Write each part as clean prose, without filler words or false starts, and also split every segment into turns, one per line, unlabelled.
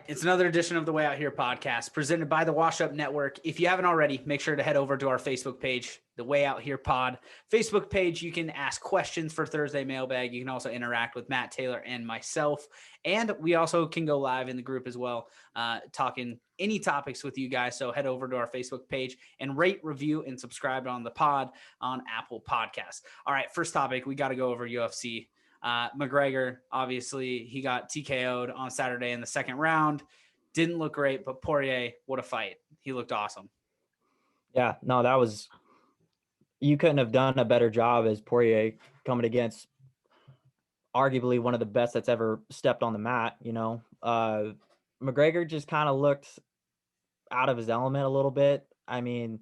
it's another edition of the Way Out Here podcast presented by the Wash Up Network. If you haven't already, make sure to head over to our Facebook page, the Way Out Here Pod Facebook page. You can ask questions for Thursday Mailbag. You can also interact with Matt Taylor and myself. And we also can go live in the group as well, talking any topics with you guys. So head over to our Facebook page and rate, review, and subscribe on the pod on Apple Podcasts. All right, first topic, we got to go over UFC. McGregor, obviously, he got TKO'd on Saturday in the second round. Didn't look great, but Poirier, what a fight. He looked awesome.
Yeah, no, that was – you couldn't have done a better job as Poirier coming against arguably one of the best that's ever stepped on the mat, you know. McGregor just kind of looked out of his element a little bit. I mean,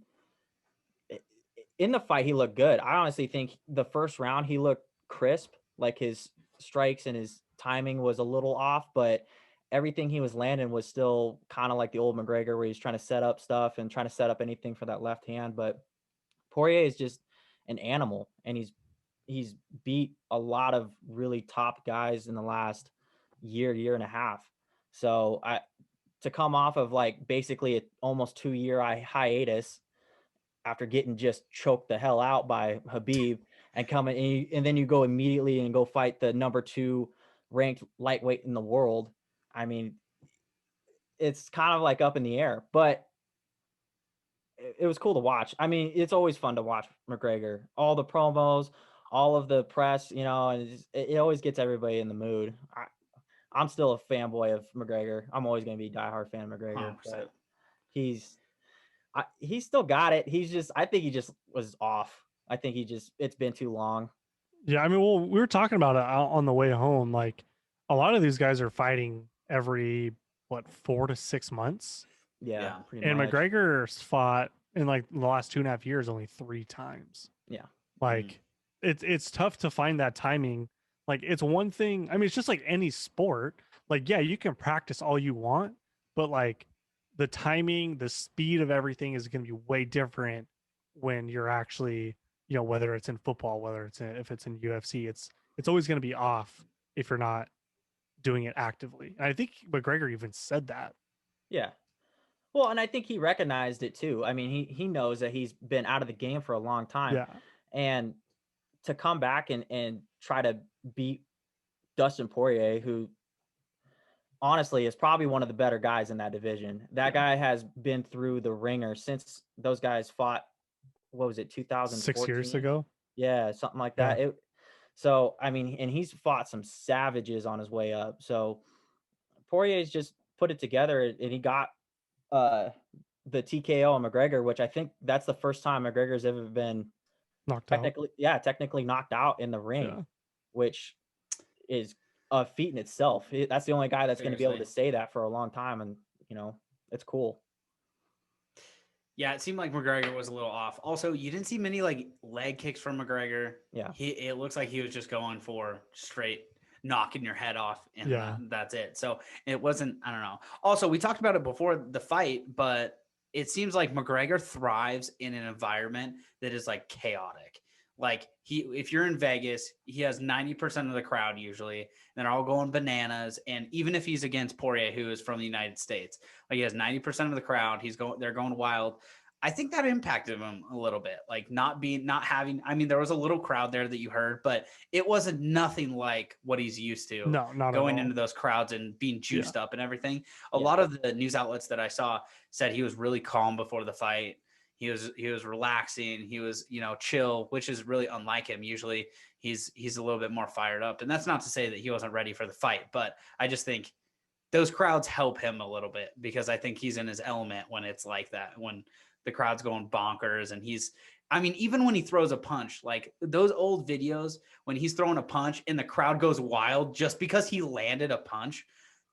in the fight, he looked good. I honestly think the first round he looked crisp. Like his strikes and his timing was a little off, but everything he was landing was still kind of like the old McGregor where he's trying to set up stuff and trying to set up anything for that left hand. But Poirier is just an animal, and he's beat a lot of really top guys in the last year and a half. So to come off of like basically almost 2-year hiatus after getting just choked the hell out by Khabib and coming and then you go immediately and go fight the number 2 ranked lightweight in the world. I mean, it's kind of like up in the air, but it was cool to watch. I mean, it's always fun to watch McGregor, all the promos, all of the press, you know, and it always gets everybody in the mood. I'm still a fanboy of McGregor. I'm always going to be a diehard fan of McGregor. But he's still got it. I think he just was off. I think it's been too long.
Yeah. I mean, well, we were talking about it on the way home. Like a lot of these guys are fighting every, 4 to 6 months.
Yeah.
And
much.
McGregor's fought in like the last 2.5 years, only 3 times.
Yeah.
Like it's tough to find that timing. Like it's one thing. I mean, it's just like any sport. Like, yeah, you can practice all you want, but like the timing, the speed of everything is going to be way different when you're actually, you know, whether it's in football, if it's in UFC, it's always going to be off if you're not doing it actively. And I think McGregor even said that.
Yeah. Well, and I think he recognized it too. I mean, he knows that he's been out of the game for a long time.
Yeah.
And to come back and try to beat Dustin Poirier, who honestly is probably one of the better guys in that division. That guy has been through the ringer since those guys fought, what was it, 2014?
6 years ago?
Yeah, something like that.
Yeah.
So, I mean, and he's fought some savages on his way up. So Poirier's just put it together, and he got the TKO on McGregor, which I think that's the first time McGregor's ever been technically knocked out in the ring, which is a feat in itself. That's the only guy that's going to be able to say that for a long time, and you know, it's cool.
Yeah, it seemed like McGregor was a little off. Also, you didn't see many like leg kicks from McGregor.
Yeah,
it looks like he was just going for straight knocking your head off, and that's it. So it wasn't. I don't know. Also, we talked about it before the fight, but it seems like McGregor thrives in an environment that is like chaotic. Like if you're in Vegas, he has 90% of the crowd usually, and they're all going bananas. And even if he's against Poirier, who is from the United States, like he has 90% of the crowd, they're going wild. I think that impacted him a little bit, like not having, I mean, there was a little crowd there that you heard, but it wasn't nothing like what he's used to.
No, not
going into those crowds and being juiced up and everything. A lot of the news outlets that I saw said he was really calm before the fight. He was relaxing. He was, you know, chill, which is really unlike him. Usually he's a little bit more fired up. And that's not to say that he wasn't ready for the fight, but I just think those crowds help him a little bit because I think he's in his element when it's like that, when the crowd's going bonkers. And even when he throws a punch, like those old videos, when he's throwing a punch and the crowd goes wild just because he landed a punch,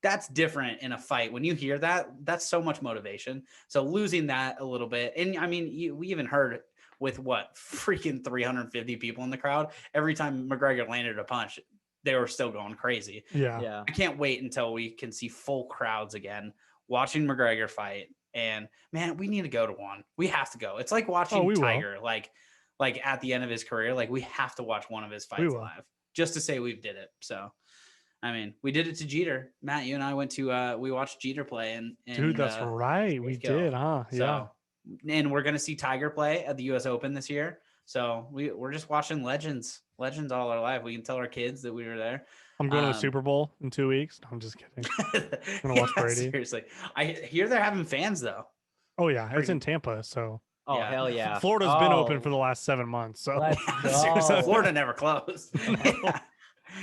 that's different in a fight. When you hear that, that's so much motivation. So losing that a little bit. And I mean, we even heard with freaking 350 people in the crowd, every time McGregor landed a punch, they were still going crazy.
Yeah.
I can't wait until we can see full crowds again, watching McGregor fight. And man, we need to go to one. We have to go. It's like watching Tiger, like at the end of his career, like we have to watch one of his fights live just to say we did it. So I mean, we did it to Jeter. Matt, you and I went to we watched Jeter play and
Dude, that's right. We did, huh? Yeah.
So, and we're gonna see Tiger play at the U.S. Open this year. So we're just watching legends all our life. We can tell our kids that we were there.
I'm going to the Super Bowl in 2 weeks. No, I'm just kidding. I'm gonna watch Brady.
Seriously, I hear they're having fans though.
Oh yeah, it's in Tampa, so.
Oh
Yeah.
hell yeah!
Florida's been open for the last 7 months, so.
Seriously, Florida never closed. Yeah.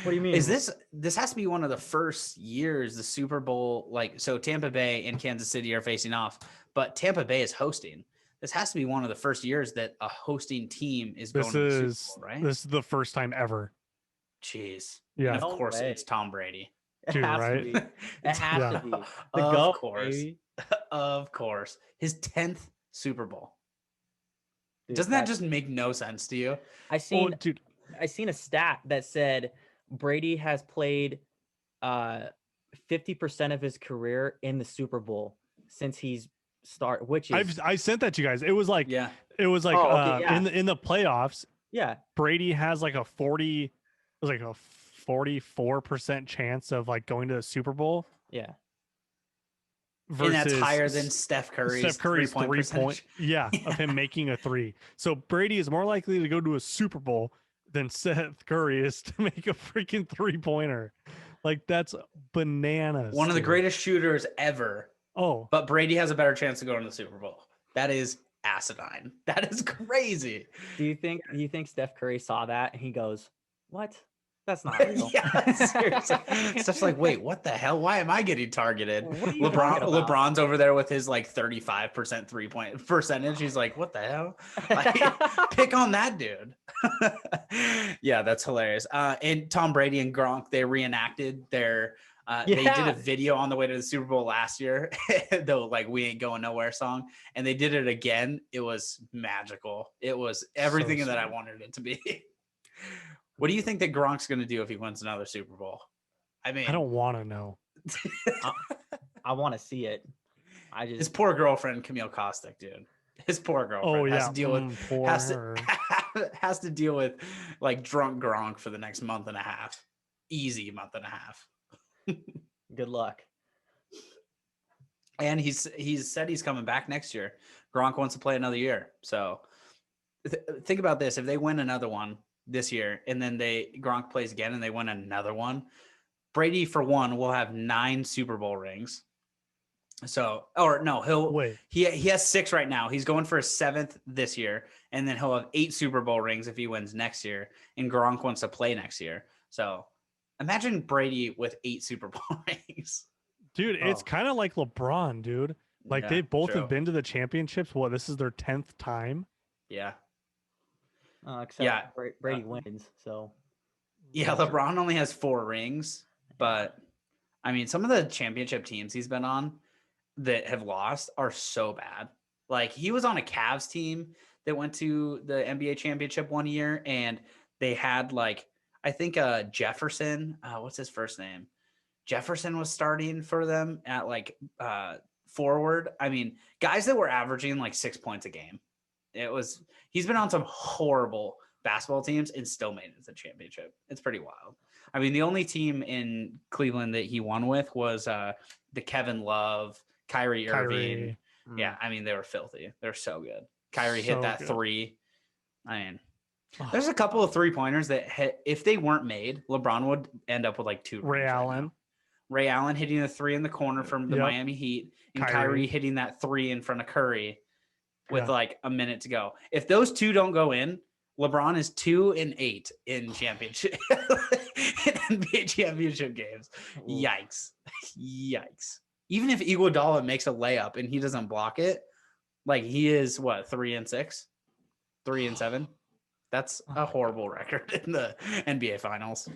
What do you mean?
Is this has to be one of the first years the Super Bowl, like, so Tampa Bay and Kansas City are facing off, but Tampa Bay is hosting. This has to be one of the first years that a hosting team is going to the Super Bowl, right?
This is the first time ever.
Jeez.
Yeah.
And of course it's Tom Brady.
Dude, right?
It has to be. The
Of
GOAT,
course.
baby.
Of course. His 10th Super Bowl.
Dude,
Doesn't that just make no sense to you?
I seen
dude.
I seen a stat that said Brady has played 50% of his career in the Super Bowl since he's which is
I sent that to you guys. It was like
Yeah.
in the playoffs,
yeah.
Brady has like a 44% chance of like going to the Super Bowl.
Yeah.
And that's higher than Steph Curry's three-point percentage.
Yeah, of him making a three. So Brady is more likely to go to a Super Bowl than Seth Curry is to make a freaking 3-pointer. Like, that's bananas.
One of the greatest shooters ever.
Oh.
But Brady has a better chance of going to the Super Bowl. That is asinine. That is crazy.
Do you think Steph Curry saw that and he goes, "What? That's not real."
Yeah, seriously. Steph's like, wait, what the hell? Why am I getting targeted?
What are you talking about?
LeBron's over there with his like 35% 3-point percentage. He's like, what the hell? Like, pick on that dude. Yeah, that's hilarious. And Tom Brady and Gronk, they reenacted their they did a video on the way to the Super Bowl last year, though, like, "We Ain't Going Nowhere" song, and they did it again. It was magical. It was everything that I wanted it to be. What do you think that Gronk's going to do if he wins another Super Bowl? I mean,
I don't want to know.
I want to see it.
His poor girlfriend, Camille Kostick, dude. His poor girlfriend has to deal with has to deal with like drunk Gronk for the next month and a half. Easy month and a half.
Good luck.
And he's said he's coming back next year. Gronk wants to play another year. So think about this: if they win another one this year, and then Gronk plays again and they win another one, Brady, for one, will have 9 Super Bowl rings. So, or no, he has 6 right now. He's going for a 7th this year, and then he'll have 8 Super Bowl rings if he wins next year, and Gronk wants to play next year. So imagine Brady with 8 Super Bowl rings.
Dude, it's kind of like LeBron, dude. Like,
Yeah,
they both
true.
have been to the championships. This is their 10th time.
Yeah.
Except Brady wins, so.
Yeah, LeBron only has 4 rings, but I mean, some of the championship teams he's been on that have lost are so bad. Like, he was on a Cavs team that went to the NBA championship one year, and they had, like, I think Jefferson, what's his first name? Jefferson was starting for them at like forward. I mean, guys that were averaging like 6 points a game. He's been on some horrible basketball teams and still made it to the championship. It's pretty wild. I mean, the only team in Cleveland that he won with was the Kevin Love, Kyrie Irving. Yeah, I mean, they were filthy. They're so good. Kyrie hit that 3. I mean, there's a couple of 3-pointers that if they weren't made, LeBron would end up with like 2.
Ray Allen.
Ray Allen hitting the 3 in the corner from the Miami Heat, and Kyrie hitting that 3 in front of Curry with like a minute to go. If those 2 don't go in, LeBron is 2-8 in championship in NBA championship games. Yikes. Even if Iguodala makes a layup and he doesn't block it, like, he is 3-6, 3-7. That's a horrible record in the NBA finals.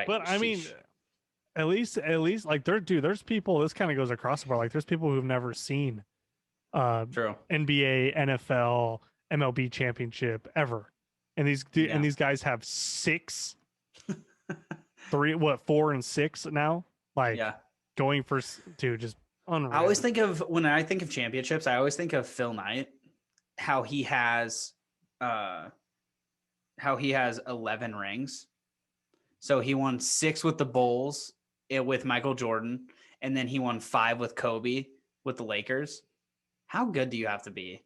But I mean, at least like there's people, this kind of goes across the board. Like, there's people who've never seen
True.
NBA, NFL, MLB championship ever. And these guys have 6, 4 and 6 now. Like, going for just unreal.
I always think of, when I think of championships, I always think of Phil Knight, how he has 11 rings. So he won 6 with the Bulls with Michael Jordan, and then he won 5 with Kobe with the Lakers. How good do you have to be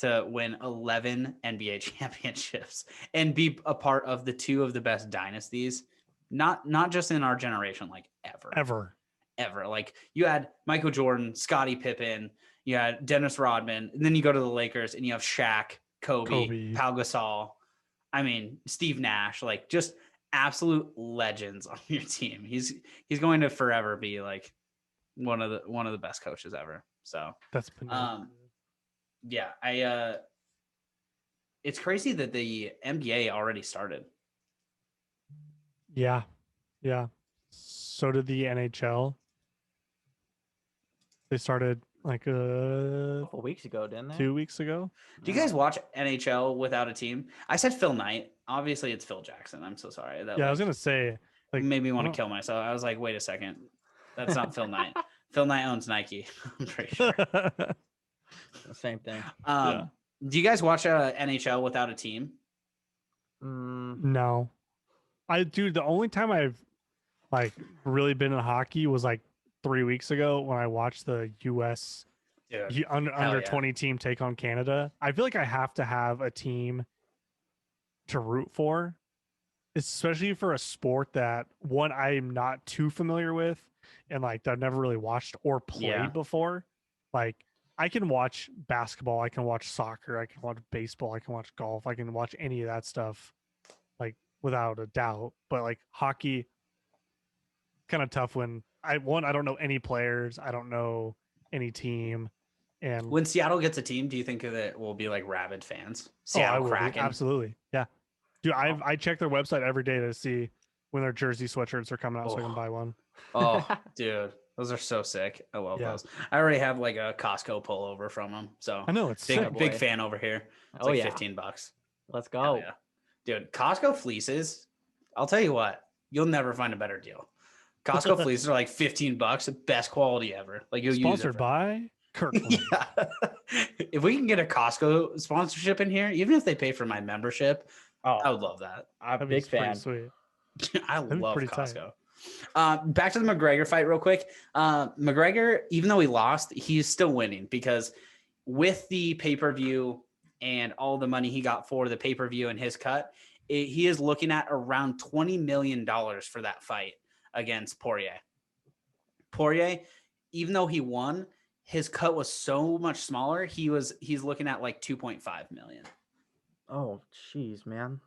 to win 11 NBA championships and be a part of the 2 of the best dynasties? Not just in our generation, like ever. Like you had Michael Jordan, Scottie Pippen, you had Dennis Rodman, and then you go to the Lakers and you have Shaq, Kobe. Pau Gasol. I mean, Steve Nash, like just absolute legends on your team. He's going to forever be like one of the best coaches ever. So
that's
it's crazy that the NBA already started.
Yeah. So did the NHL. They started like
a couple weeks ago, didn't they?
2 weeks ago.
Do you guys watch NHL without a team? I said Phil Knight. Obviously, it's Phil Jackson. I'm so sorry.
I was gonna say, like,
made me want to kill myself. I was like, wait a second, that's not Phil Knight. Phil Knight owns Nike. I'm pretty sure.
Same thing.
Do you guys watch NHL without a team?
No, the only time I've like really been in hockey was like 3 weeks ago when I watched the U.S. under 20 team take on Canada. I feel like I have to have a team to root for, especially for a sport that one I'm not too familiar with and like that I've never really watched or played before. Like I can watch basketball, I can watch soccer, I can watch baseball, I can watch golf, I can watch any of that stuff, like without a doubt. But like hockey, kind of tough when I don't know any players, I don't know any team. And
when Seattle gets a team, do you think that it will be like rabid fans? Seattle Kraken,
absolutely, yeah. Dude, I check their website every day to see when their jersey sweatshirts are coming out so I can buy one.
Oh, dude, those are so sick. I love those. I already have like a Costco pullover from them, so
I know it's
big fan over here. It's like $15.
Let's go,
dude. Costco fleeces. I'll tell you what, you'll never find a better deal. Costco fleeces are like $15, best quality ever. Like you'll
sponsored
use
by Kirkland.
If we can get a Costco sponsorship in here, even if they pay for my membership, I would love that.
I'm a big fan.
Sweet.
I love Costco. Back to the McGregor fight real quick. McGregor, even though he lost, he's still winning because with the pay-per-view and all the money he got for the pay-per-view and his cut, he is looking at around $20 million for that fight against Poirier. Poirier, even though he won, his cut was so much smaller. He's looking at like 2.5 million.
Oh, jeez, man.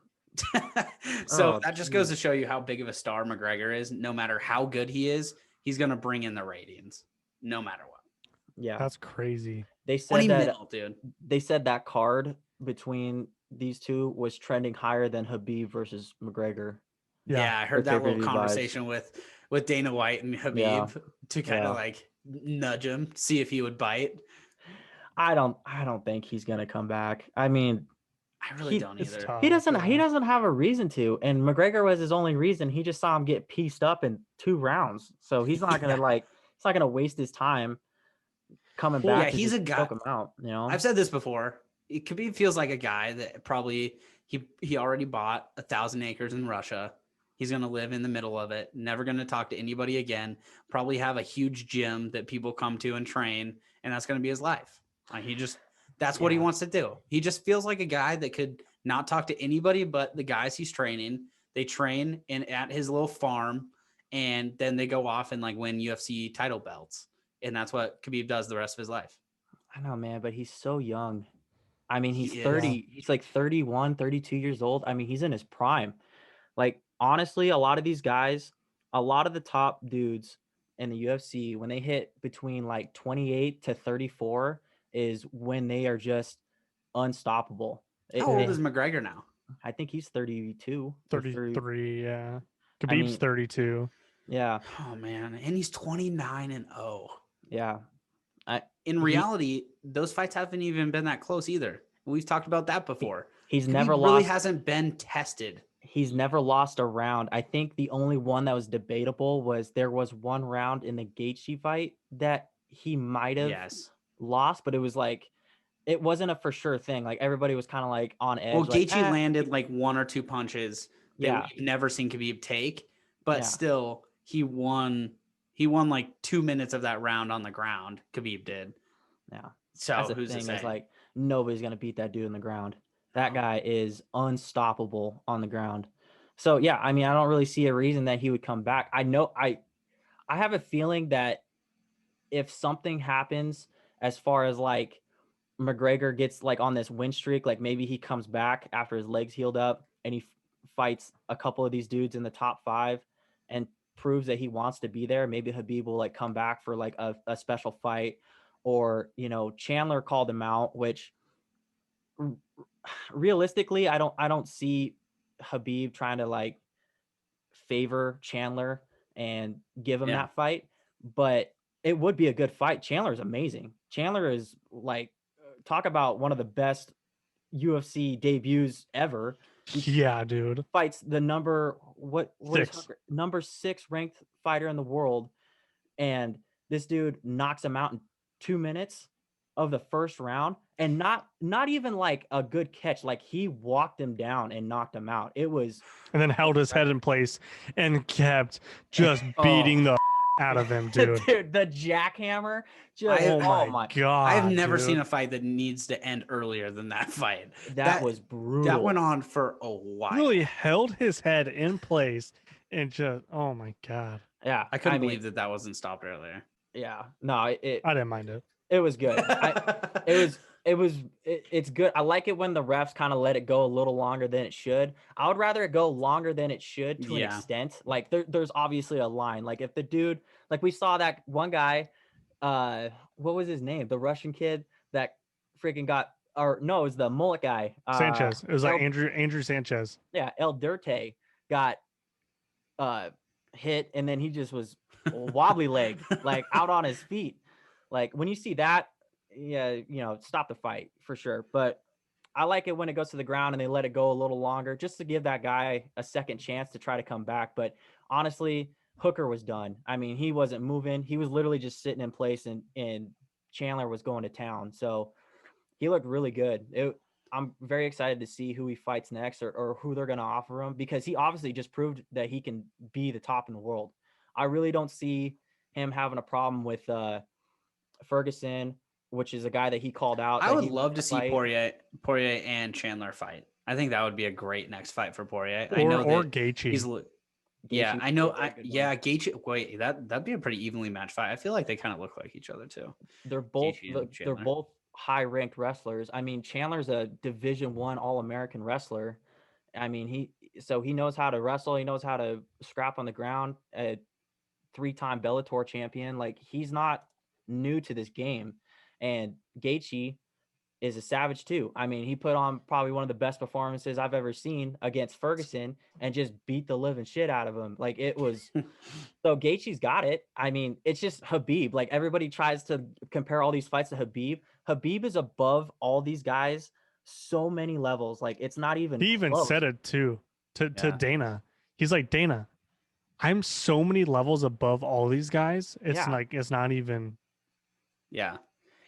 So that just goes to show you how big of a star McGregor is. No matter how good he is, he's going to bring in the ratings no matter what.
Yeah.
That's crazy.
They said that,
dude.
They said that card between these two was trending higher than Habib versus McGregor.
Yeah, I heard that little conversation with Dana White and Habib to kind of like nudge him, see if he would bite.
I don't think he's going to come back. I mean,
I really don't either.
Tough, he doesn't have a reason to. And McGregor was his only reason. He just saw him get pieced up in 2 rounds. So he's not going to he's not going to waste his time coming back.
Yeah, he's a guy.
Him out, you know?
I've said this before. Khabib feels like a guy that probably he already bought 1,000 acres in Russia. He's going to live in the middle of it. Never going to talk to anybody again. Probably have a huge gym that people come to and train. And that's going to be his life. Like that's what he wants to do. He just feels like a guy that could not talk to anybody but the guys he's training. They train at his little farm, and then they go off and like win UFC title belts. And that's what Khabib does the rest of his life.
I know, man, but he's so young. I mean, he's 30. He's like 31, 32 years old. I mean, he's in his prime. Like, honestly, a lot of these guys, a lot of the top dudes in the UFC, when they hit between like 28 to 34, is when they are just unstoppable.
How old is McGregor now?
I think he's 32.
33, yeah. Khabib's 32.
Yeah.
Oh, man. And he's 29-0.
Yeah.
In reality, those fights haven't even been that close either. We've talked about that before.
He's
Khabib
never
really
lost.
Hasn't been tested.
He's never lost a round. I think the only one that was debatable was there was one round in the Gaethje fight that he might have lost, but it was like, it wasn't a for sure thing. Like everybody was kind of like on edge.
Well,
like,
Gaethje landed like 1 or 2 punches that we've never seen Khabib take. but still he won like 2 minutes of that round on the ground. Khabib did.
Yeah.
So
That's the
who's to
thing
say?
is like nobody's gonna beat that dude on the ground. That guy is unstoppable on the ground. So yeah, I mean, I don't really see a reason that he would come back. I have a feeling that if something happens as far as like McGregor gets like on this win streak, like maybe he comes back after his legs healed up and he fights a couple of these dudes in the top 5 and proves that he wants to be there. Maybe Khabib will like come back for like a special fight, or Chandler called him out, which realistically I don't see Khabib trying to like favor Chandler and give him that fight, but it would be a good fight. Chandler is amazing. Chandler is like, talk about one of the best UFC debuts ever.
Yeah, dude.
Fights the number 6 ranked fighter in the world, and this dude knocks him out in 2 minutes of the first round, and not even like a good catch. Like he walked him down and knocked him out. It was,
and then held his head in place and kept just beating the out of him, dude.
Dude, the jackhammer.
Oh my god!
I've never seen a fight that needs to end earlier than that fight.
That was brutal.
That went on for a while.
Really held his head in place and just, oh my god.
Yeah,
I couldn't believe that wasn't stopped earlier.
Yeah, no,
I didn't mind it.
It was good. It's good. I like it when the refs kind of let it go a little longer than it should. I would rather it go longer than it should to an extent. Like there's obviously a line. Like if the dude, like we saw that one guy, what was his name? The Russian kid that freaking got, or no, it was the mullet guy.
Sanchez. It was like Andrew Sanchez.
Yeah, El Dirte got hit, and then he just was wobbly leg, like out on his feet. Like when you see that, stop the fight for sure. But I like it when it goes to the ground and they let it go a little longer, just to give that guy a second chance to try to come back. But honestly, Hooker was done. I mean, he wasn't moving. He was literally just sitting in place, and Chandler was going to town. So he looked really good. I'm very excited to see who he fights next, or who they're going to offer him, because he obviously just proved that he can be the top in the world. I really don't see him having a problem with Ferguson, which is a guy that he called out.
I would love to see Poirier and Chandler fight. I think that would be a great next fight for Poirier.
Or Gaethje.
I know. Gaethje. Wait, that'd be a pretty evenly matched fight. I feel like they kind of look like each other too.
They're both high-ranked wrestlers. I mean, Chandler's a Division I All-American wrestler. I mean, he knows how to wrestle. He knows how to scrap on the ground. A 3-time Bellator champion. Like, he's not new to this game. And Gaethje is a savage too. I mean, he put on probably one of the best performances I've ever seen against Ferguson and just beat the living shit out of him. Like, it was so Gaethje's got it. I mean, it's just Khabib. Like, everybody tries to compare all these fights to Khabib. Khabib is above all these guys so many levels. Like, it's not even
he even
close.
said it too to Dana. He's like, Dana, I'm so many levels above all these guys. It's like, it's not even.
Yeah.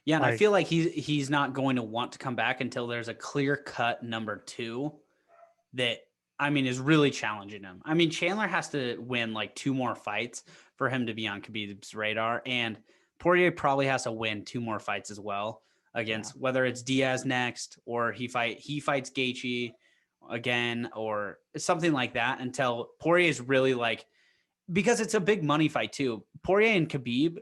Yeah, and I feel like he's not going to want to come back until there's a clear-cut number 2 that, I mean, is really challenging him. I mean, Chandler has to win like 2 more fights for him to be on Khabib's radar, and Poirier probably has to win 2 more fights as well against whether it's Diaz next, or he fights Gaethje again, or something like that, until Poirier is really like, because it's a big money fight too. Poirier and Khabib,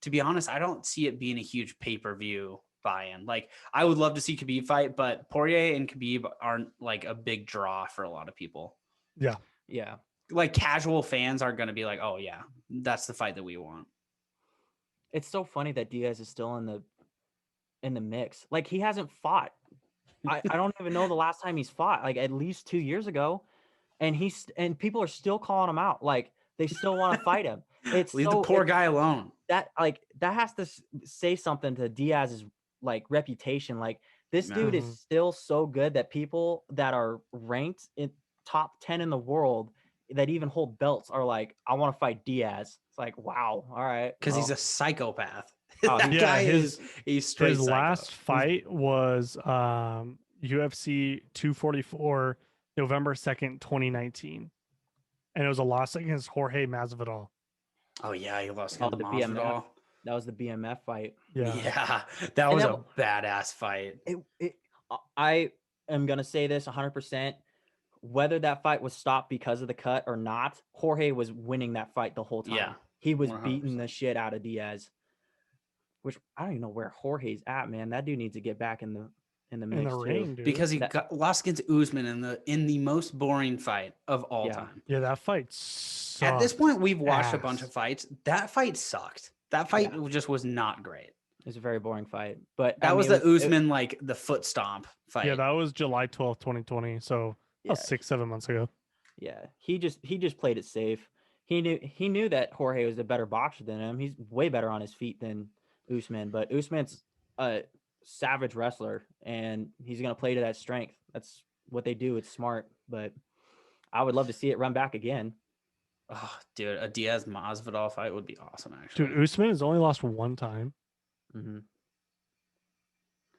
to be honest, I don't see it being a huge pay-per-view buy-in. Like, I would love to see Khabib fight, but Poirier and Khabib aren't like a big draw for a lot of people.
Yeah.
Yeah.
Like, casual fans are going to be like, oh yeah, that's the fight that we want.
It's so funny that Diaz is still in the mix. Like, he hasn't fought. I don't even know the last time he's fought, like at least 2 years ago. And people are still calling him out. Like, they still want to fight him.
Leave the poor guy alone.
That has to say something to Diaz's like reputation. Like, this dude is still so good that people that are ranked in top 10 in the world that even hold belts are like, I want to fight Diaz. It's like, wow, all right,
because he's a psychopath.
Oh,
he's straight.
His
psycho.
last fight was UFC 244, November 2nd, 2019. and it was a loss against Jorge Masvidal.
Oh yeah, he lost
Oh,
against
the BMF.
Masvidal.
That was the BMF fight.
Yeah.
Yeah, that
And
was
that
a badass fight.
I am gonna say this 100%. Whether that fight was stopped because of the cut or not, Jorge was winning that fight the whole time.
Yeah,
He was beating
100%.
the shit out of Diaz. Which I don't even know where Jorge's at, man. That dude needs to get back in the mix too.
ring, dude.
Because he lost against Usman in the most boring fight of all time.
Yeah, that fight sucked.
At this point, we've watched a bunch of fights. That fight sucked. That fight just was not great.
It was a very boring fight. But
that was the Usman like the foot stomp fight.
Yeah, that was July 12th, 2020. So that was 6-7 months ago.
Yeah, he just played it safe. He knew that Jorge was a better boxer than him. He's way better on his feet than Usman, but Usman's a savage wrestler, and he's gonna play to that strength. That's what they do. It's smart, but I would love to see it run back again.
Oh, dude, a Diaz Masvidal fight would be awesome. Actually,
dude, Usman has only lost one time,
and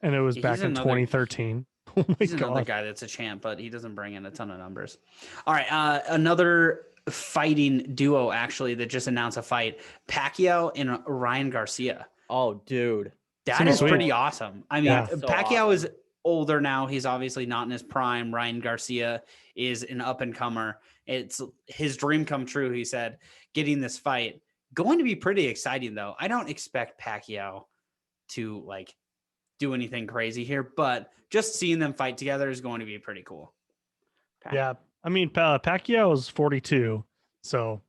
it was back in 2013. Oh my
he's
God.
another guy that's a champ, but he doesn't bring in a ton of numbers. All right, another fighting duo actually that just announced a fight: Pacquiao and Ryan Garcia.
Oh, dude,
that is pretty awesome. I mean, Pacquiao is older now. He's obviously not in his prime. Ryan Garcia is an up and comer. It's his dream come true. He said, getting this fight going to be pretty exciting though. I don't expect Pacquiao to like do anything crazy here, but just seeing them fight together is going to be pretty cool.
Yeah. I mean, Pacquiao is 42. So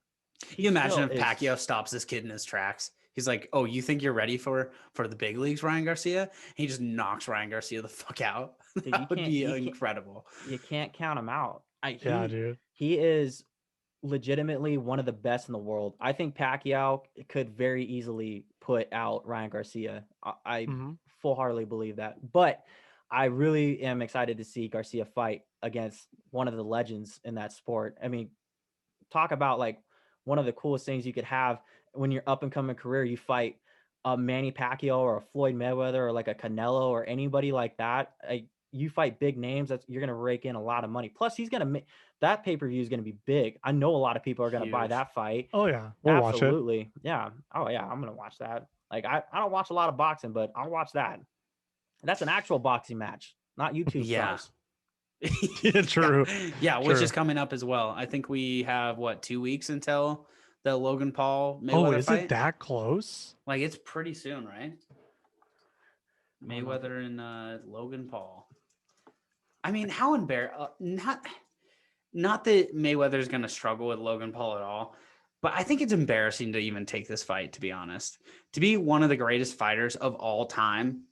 you imagine if Pacquiao stops this kid in his tracks. He's like, "Oh, you think you're ready for the big leagues, Ryan Garcia?" He just knocks Ryan Garcia the fuck out. Dude, that would be incredible.
You can't count him out.
Dude.
He is legitimately one of the best in the world. I think Pacquiao could very easily put out Ryan Garcia. I full-heartedly believe that. But I really am excited to see Garcia fight against one of the legends in that sport. I mean, talk about like one of the coolest things you could have when you're up and coming career. You fight a Manny Pacquiao or a Floyd Mayweather or like a Canelo or anybody like that. You fight big names. You're going to rake in a lot of money. Plus, he's going to make that pay-per-view is going to be big. I know a lot of people are going to buy that fight.
Oh yeah, we'll
absolutely.
Watch it.
Yeah. Oh yeah, I'm going to watch that. Like I don't watch a lot of boxing, but I'll watch that. That's an actual boxing match, not YouTube stars.
Yeah, true.
Yeah, which is coming up as well. I think we have 2 weeks until the Logan Paul Mayweather
is
fight?
It that close?
Like it's pretty soon, right? Mayweather and Logan Paul. I mean, how embarrassing? Not that Mayweather's going to struggle with Logan Paul at all, but I think it's embarrassing to even take this fight, to be honest. To be one of the greatest fighters of all time,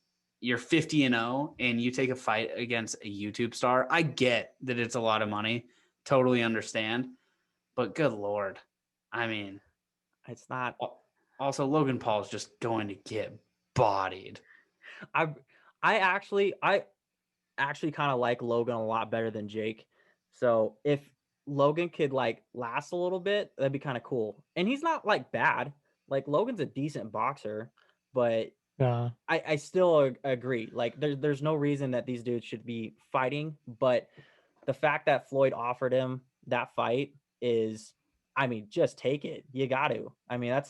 you're 50-0 and you take a fight against a YouTube star. I get that it's a lot of money. Totally understand. But good Lord. I mean,
it's not.
Also, Logan Paul is just going to get bodied.
I actually kind of like Logan a lot better than Jake. So if Logan could like last a little bit, that'd be kind of cool. And he's not like bad. Like Logan's a decent boxer, but
yeah,
I still agree. Like there's no reason that these dudes should be fighting, but the fact that Floyd offered him that fight is, I mean, just take it. You got to. I mean,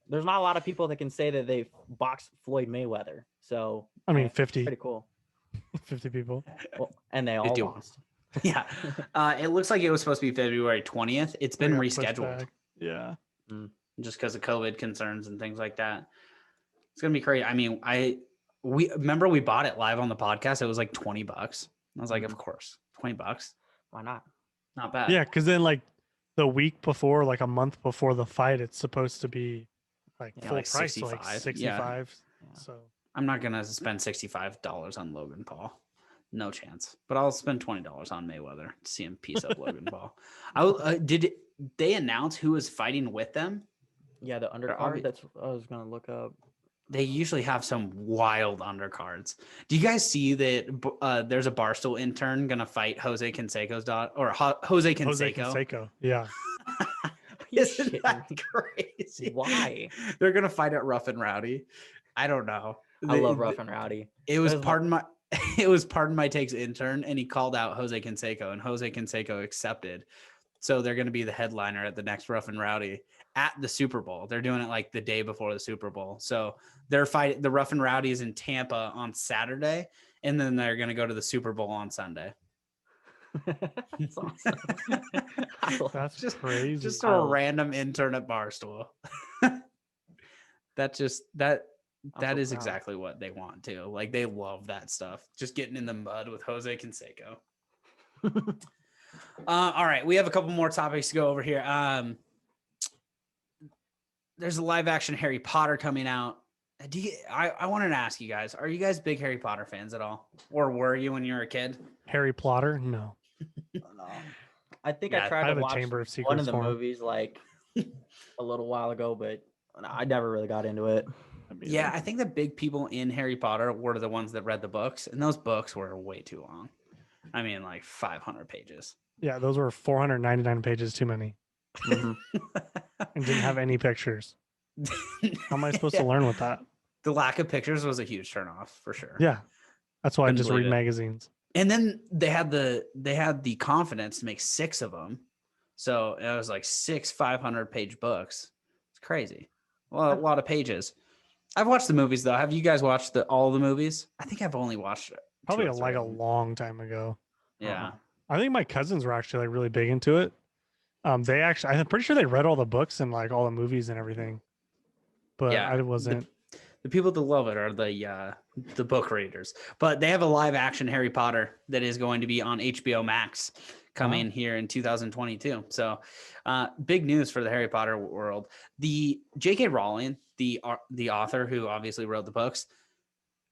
there's not a lot of people that can say that they've boxed Floyd Mayweather. So
I mean, 50.
Pretty cool.
50 people.
Well, and they all lost.
Yeah. It looks like it was supposed to be February 20th. It's been rescheduled.
Yeah.
Just because of COVID concerns and things like that. It's going to be crazy. I mean, we remember we bought it live on the podcast. It was like $20. I was like, of course, $20.
Why not?
Not bad.
Yeah. Cause then like the week before, like a month before the fight, it's supposed to be like full
like
price,
65.
like 65.
Yeah.
So
I'm not going to spend $65 on Logan Paul. No chance. But I'll spend $20 on Mayweather to see him piece up Logan Paul. Did they announce who was fighting with them?
Yeah, the undercard. That's what I was going to look up.
They usually have some wild undercards. Do you guys see that there's a Barstool intern going to fight Jose Canseco's daughter? Or Jose Canseco?
Jose Canseco, yeah.
Isn't that crazy?
Why?
They're going to fight at Rough and Rowdy. I don't know.
I love Rough and Rowdy.
It was Pardon My Take's intern, and he called out Jose Canseco, and Jose Canseco accepted. So they're going to be the headliner at the next Rough and Rowdy at the Super Bowl. They're doing it like the day before the Super Bowl. So they're fighting the Rough and Rowdies in Tampa on Saturday, and then they're going to go to the Super Bowl on Sunday.
That's awesome.
That's
just
crazy.
Just a random intern at Barstool. That is exactly what they want too. Like they love that stuff. Just getting in the mud with Jose Canseco. All right, we have a couple more topics to go over here. There's a live action Harry Potter coming out. I wanted to ask you guys, are you guys big Harry Potter fans at all? Or were you when you were a kid?
Harry Plotter? No.
No. I think
Yeah,
I tried
I
to
have a
watch
Chamber of
one
Secrets
of the
for him.
movies like a little while ago, but I never really got into it.
Yeah, I think the big people in Harry Potter were the ones that read the books, and those books were way too long. I mean, like 500 pages.
Yeah, those were 499 pages too many.
Mhm.
And didn't have any pictures. How am I supposed to learn with that?
The lack of pictures was a huge turnoff for sure.
Yeah. That's why I
Couldn't
just
believe
read
it.
magazines.
And then they had the confidence to make 6 of them. So it was like 6 500-page books. It's crazy. Well, a lot of pages. I've watched the movies though. Have you guys watched all the movies? I think I've only watched
Probably
2 or 3
a
of them.
long time ago.
Yeah.
I think my cousins were actually like really big into it. I'm pretty sure they read all the books and like all the movies and everything. But
Yeah,
I wasn't.
The people that love it are the book readers. But they have a live action Harry Potter that is going to be on HBO Max coming here in 2022. So big news for the Harry Potter world. The J.K. Rowling, the author who obviously wrote the books,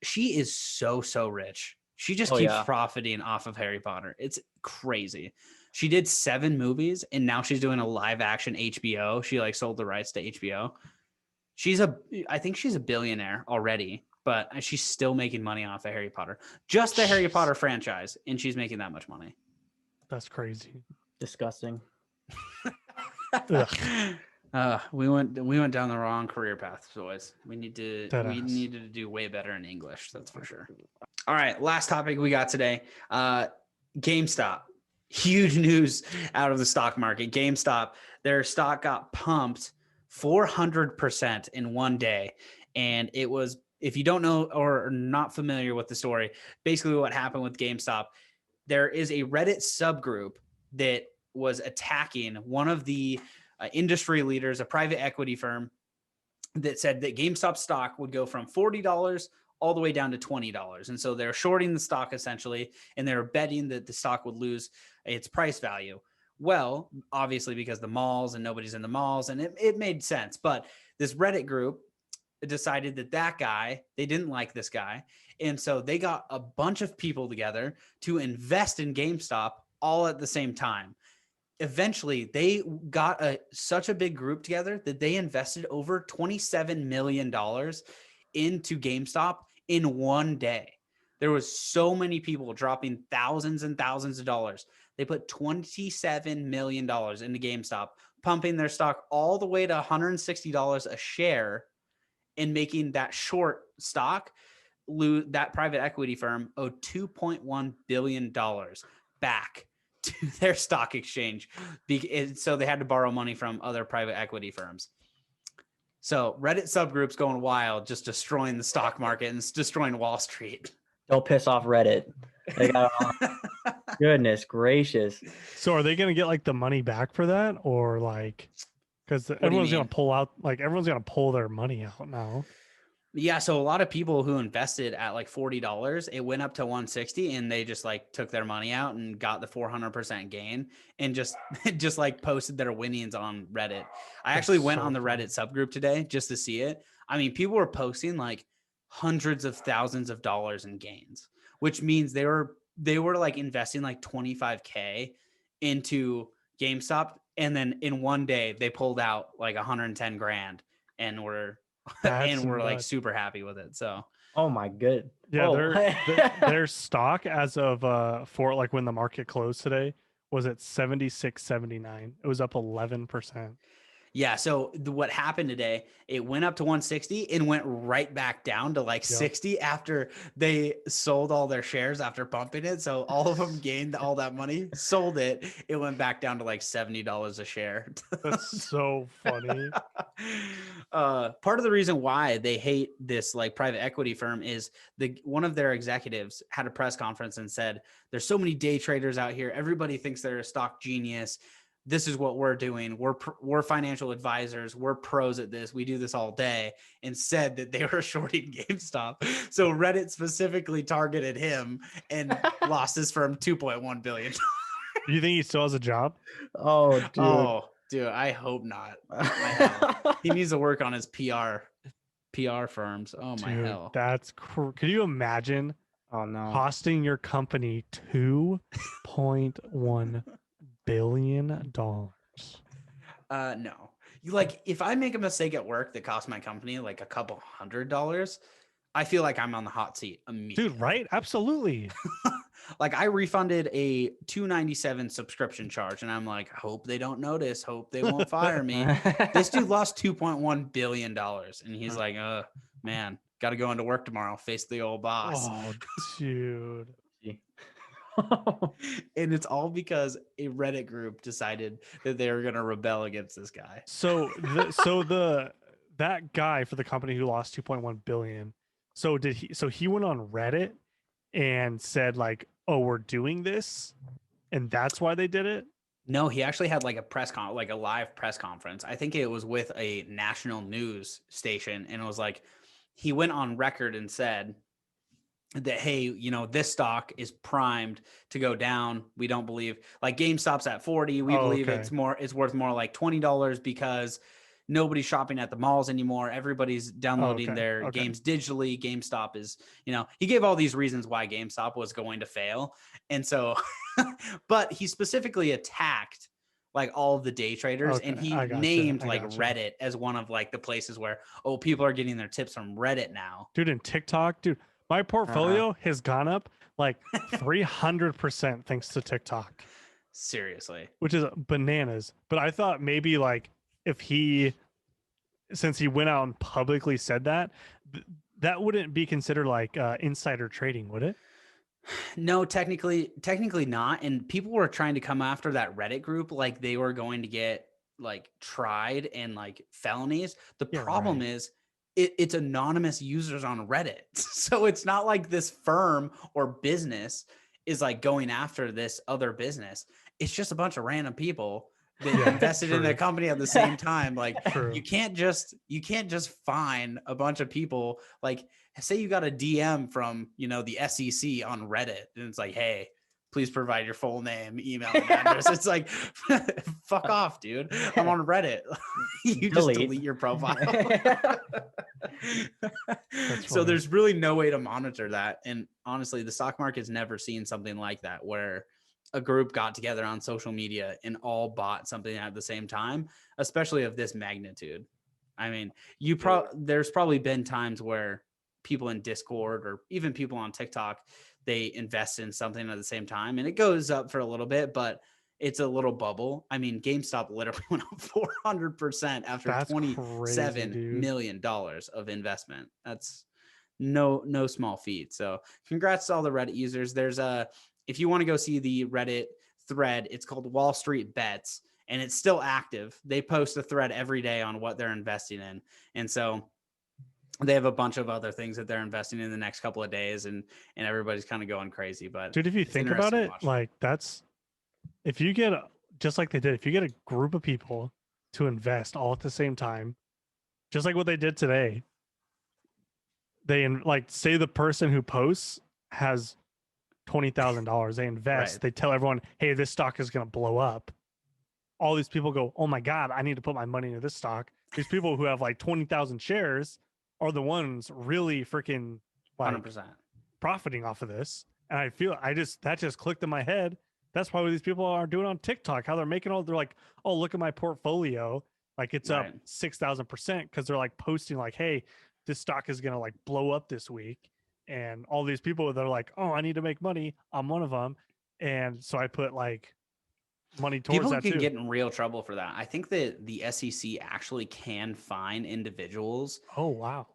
she is so rich. She just keeps profiting off of Harry Potter. It's crazy. She did 7 movies and now she's doing a live action HBO. She like sold the rights to HBO. I think she's a billionaire already, but she's still making money off of Harry Potter. Just the Harry Potter franchise, and she's making that much money.
That's crazy.
Disgusting.
We went down the wrong career path, boys. We needed to do way better in English, that's for sure. All right, last topic we got today. GameStop. Huge news out of the stock market. GameStop, their stock got pumped 400% in one day. And it was, if you don't know or are not familiar with the story, basically what happened with GameStop, there is a Reddit subgroup that was attacking one of the industry leaders, a private equity firm, that said that GameStop stock would go from $40 all the way down to $20. And so they're shorting the stock essentially, and they're betting that the stock would lose its price value. Well, obviously because the malls and nobody's in the malls, and it made sense. But this Reddit group decided that guy, they didn't like this guy. And so they got a bunch of people together to invest in GameStop all at the same time. Eventually, they got such a big group together that they invested over $27 million into GameStop in one day. There was so many people dropping thousands and thousands of dollars. They put $27 million into GameStop, pumping their stock all the way to $160 a share, and making that short stock lose. That private equity firm owed $2.1 billion back to their stock exchange. So they had to borrow money from other private equity firms. So Reddit subgroups going wild, just destroying the stock market and destroying Wall Street.
Don't piss off Reddit. They got goodness gracious.
So are they going to get like the money back for that, or like, because everyone's going to pull out, like everyone's going to pull their money out now?
Yeah, so a lot of people who invested at like $40, it went up to 160, and they just like took their money out and got the 400% gain, and just like posted their winnings on Reddit. I actually went on the Reddit subgroup today just to see it. I mean, people were posting like hundreds of thousands of dollars in gains, which means they were like investing like 25K into GameStop, and then in one day they pulled out like 110 grand and we're like super happy with it. So
oh my good.
Yeah, their stock as of for like when the market closed today was at 76.79. It was up 11%.
Yeah. So what happened today, it went up to 160 and went right back down to like 60 after they sold all their shares after pumping it. So all of them gained all that money, sold it. It went back down to like $70 a share.
That's so funny.
Part of the reason why they hate this like private equity firm is one of their executives had a press conference and said, there's so many day traders out here. Everybody thinks they're a stock genius. This is what we're doing. We're financial advisors. We're pros at this. We do this all day, and said that they were shorting GameStop. So Reddit specifically targeted him and lost his firm $2.1 billion.
Do you think he still has a job?
Oh, dude.
Oh, dude, I hope not. He needs to work on his PR firms. Oh my
Dude,
hell.
that's could you imagine
Oh no.
costing your company $2.1 billion?
No. Like if I make a mistake at work that costs my company like a couple $100, I feel like I'm on the hot seat immediately.
Dude, right? Absolutely.
Like I refunded a $297 subscription charge and I'm like, hope they don't notice, hope they won't fire me. This dude lost $2.1 billion and he's like, man, got to go into work tomorrow, face the old boss.
Oh, dude.
And it's all because a Reddit group decided that they were going to rebel against this guy.
So that guy for the company who lost 2.1 billion. So he went on Reddit and said like, "Oh, we're doing this." And that's why they did it?
No, he actually had like a live press conference. I think it was with a national news station and it was like he went on record and said that, hey, this stock is primed to go down. We don't believe like GameStop's at 40. We believe it's worth more like $20 because nobody's shopping at the malls anymore. Everybody's downloading their games digitally. GameStop is, he gave all these reasons why GameStop was going to fail. And so, but he specifically attacked like all of the day traders and he named Reddit as one of like the places where, people are getting their tips from Reddit now.
Dude, in TikTok, dude, my portfolio has gone up like 300% thanks to TikTok.
Seriously.
Which is bananas. But I thought maybe like if since he went out and publicly said that, that wouldn't be considered like insider trading, would it?
No, technically not. And people were trying to come after that Reddit group like they were going to get like tried and like felonies. The problem is it's anonymous users on Reddit. So it's not like this firm or business is like going after this other business. It's just a bunch of random people that invested in the company at the same time. Like you can't just find a bunch of people. Like say you got a DM from, the SEC on Reddit and it's like, hey, please provide your full name, email, and address. It's like, fuck off, dude. I'm on Reddit. You just delete your profile. So there's really no way to monitor that. And honestly, the stock market's never seen something like that where a group got together on social media and all bought something at the same time, especially of this magnitude. I mean, there's probably been times where people in Discord or even people on TikTok, they invest in something at the same time and it goes up for a little bit, but it's a little bubble. I mean, GameStop literally went up 400% after $27 million of investment. That's no small feat. So congrats to all the Reddit users. There's if you want to go see the Reddit thread, it's called Wall Street Bets and it's still active. They post a thread every day on what they're investing in. And so they have a bunch of other things that they're investing in the next couple of days and everybody's kind of going crazy. But
dude, if you think about it, like if you get just like they did, if you get a group of people to invest all at the same time, just like what they did today, they like say the person who posts has $20,000, they invest, they tell everyone, hey, this stock is going to blow up. All these people go, oh my God, I need to put my money into this stock. These people who have like 20,000 shares are the ones really freaking like
100%
profiting off of this. And I feel that just clicked in my head. That's probably what these people are doing on TikTok, how they're making they're like, oh, look at my portfolio. Like it's up 6,000% because they're like posting like, hey, this stock is going to like blow up this week. And all these people that are like, oh, I need to make money. I'm one of them. And so I put like money towards
People
that
can
too.
get in real trouble for that. I think that the SEC actually can fine individuals
Oh wow.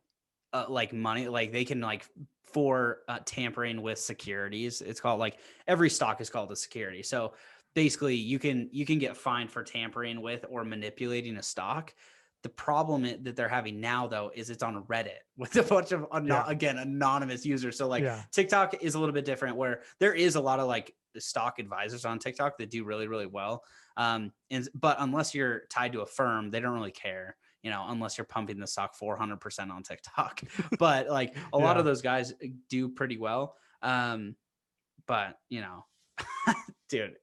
like money, like they can like for tampering with securities. It's called like every stock is called a security. So basically you can get fined for tampering with or manipulating a stock. The problem that they're having now though is it's on Reddit with a bunch of again anonymous users. So like TikTok is a little bit different where there is a lot of like stock advisors on TikTok that do really, really well. But unless you're tied to a firm, they don't really care. Unless you're pumping the stock 400% on TikTok, but like a lot of those guys do pretty well. But dude,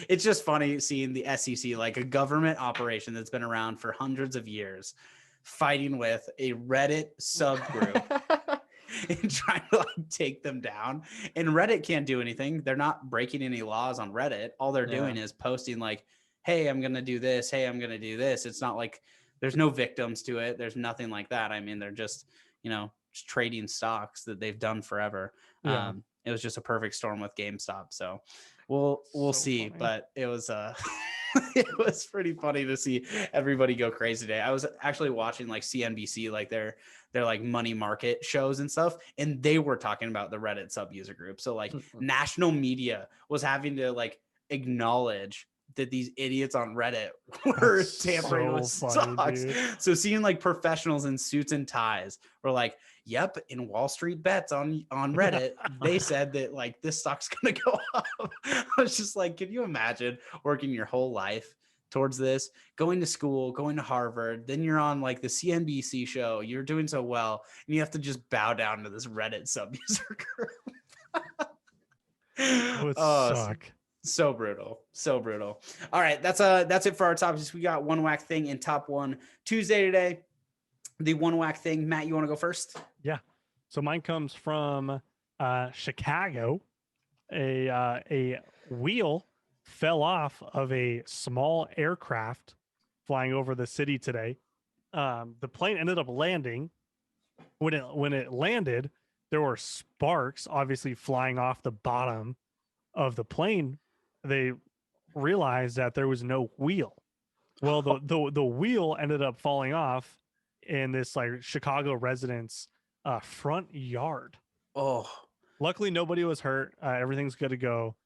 it's just funny seeing the SEC, like a government operation that's been around for hundreds of years, fighting with a Reddit subgroup and trying to like take them down. And Reddit can't do anything. They're not breaking any laws on Reddit. All they're doing is posting like, hey, I'm going to do this. Hey, I'm going to do this. It's not like there's no victims to it. There's nothing like that. I mean, they're just, just trading stocks that they've done forever. It was just a perfect storm with GameStop. So we'll see, funny. But it was it was pretty funny to see everybody go crazy today. I was actually watching like CNBC, like their like money market shows and stuff, and they were talking about the Reddit sub user group. So like national media was having to like acknowledge that these idiots on Reddit were tampering with stocks. So seeing like professionals in suits and ties were like, yep, in Wall Street Bets on Reddit, they said that like this stock's gonna go up. I was just like, can you imagine working your whole life towards this, going to school, going to Harvard, then you're on like the CNBC show, you're doing so well, and you have to just bow down to this Reddit sub user group.
It would suck.
So brutal. All right, that's it for our topics. We got one whack thing in Top One Tuesday today. The one whack thing, Matt, you want to go first?
Yeah. So mine comes from Chicago. A wheel fell off of a small aircraft flying over the city today. The plane ended up landing. When it landed, there were sparks obviously flying off the bottom of the plane. They realized that there was no wheel. Well, the wheel ended up falling off in this like Chicago resident's front yard.
Oh,
luckily nobody was hurt. Everything's good to go.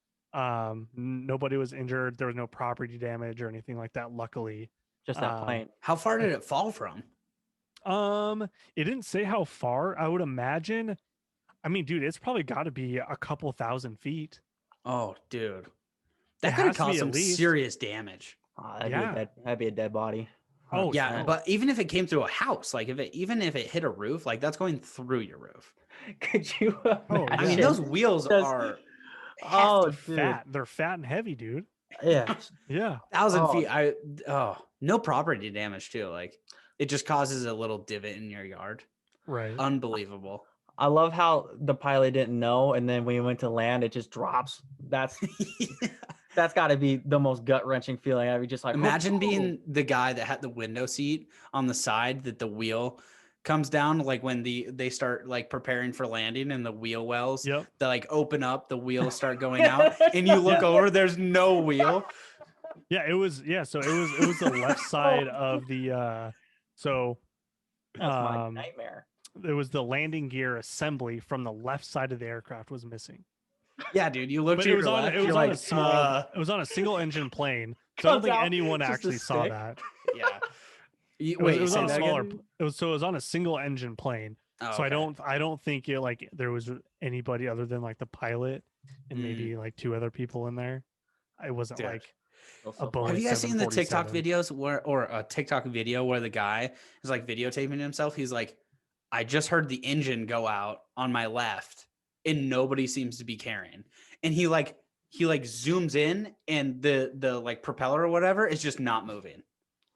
Nobody was injured. There was no property damage or anything like that. Luckily,
just that plane.
How far did it fall from?
It didn't say how far. I would imagine. I mean, dude, it's probably got to be a couple thousand feet.
Oh, dude. That could have caused some serious damage.
Oh, that'd be a dead body.
Oh
yeah, but even if it came through a house, like even if it hit a roof, like that's going through your roof.
Could you?
I mean, those wheels are
fat. They're fat and heavy, dude.
Yeah,
yeah.
1,000 feet. No property damage too. Like it just causes a little divot in your yard.
Right.
Unbelievable.
I love how the pilot didn't know, and then when he went to land, it just drops. That's that's got to be the most gut wrenching feeling. I'd be just like,
imagine being the guy that had the window seat on the side that the wheel comes down, like when they start like preparing for landing and the wheel wells that like open up, the wheels start going out, and you look over, there's no wheel.
Yeah, it was. Yeah, so it was the left side of the. So
that's my nightmare.
It was the landing gear assembly from the left side of the aircraft was missing.
Yeah, dude, you looked. It was on.
It was on a small. It was on a single engine plane. So I don't think anyone actually saw that.
Yeah.
It was on a smaller. It was on a single engine plane.
Oh,
so okay. I don't think it like there was anybody other than like the pilot and maybe like two other people in there. It wasn't like a Boeing.
Have you guys seen the TikTok videos or a TikTok video where the guy is like videotaping himself? He's like, I just heard the engine go out on my left and nobody seems to be caring. And he zooms in and the like propeller or whatever is just not moving